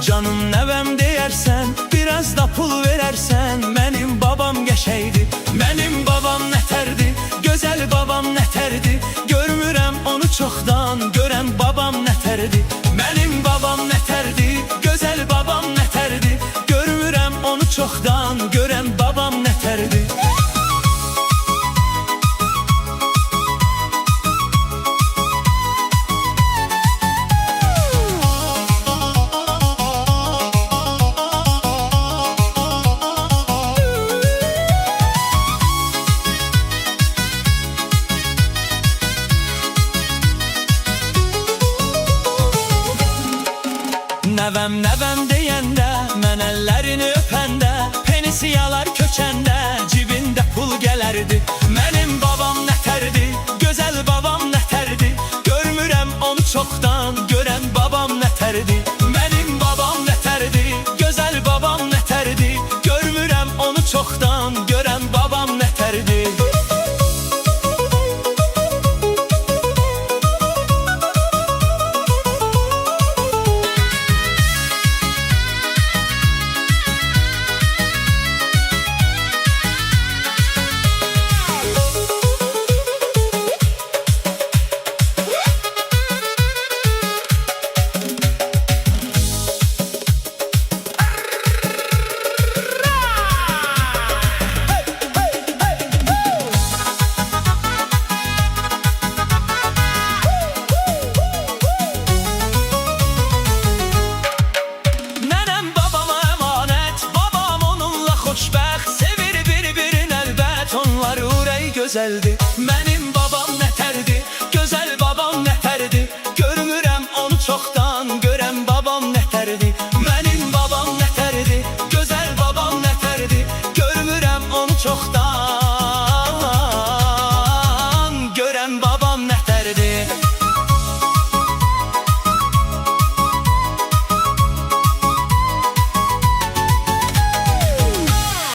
Canım nəvəm deyərsən, biraz da pul verərsən. Mənim babam qəşəydi, mənim babam nətərdi, gözəl babam nətərdi. Görmürəm onu çoxdan, görən babam nətərdi. Mənim babam nətərdi, gözəl babam nətərdi. Görmürəm onu çoxdan, görən babam nətərdi. Nəvəm, nəvəm deyəndə, mən əllərini öpəndə, penisiyalar köçəndə, cibində pul gələrdi. Mənim babam nətərdi, gözəl babam nətərdi. Görmürəm onu çoxdan, görən babam nətərdi. Mənim babam nətərdi, gözəl babam nətərdi. Görmürəm onu çoxdan, görən babam nətərdi. Gözəldi. Mənim babam nətərdi, gözəl babam nətərdi. Görmürəm onu çoxdan,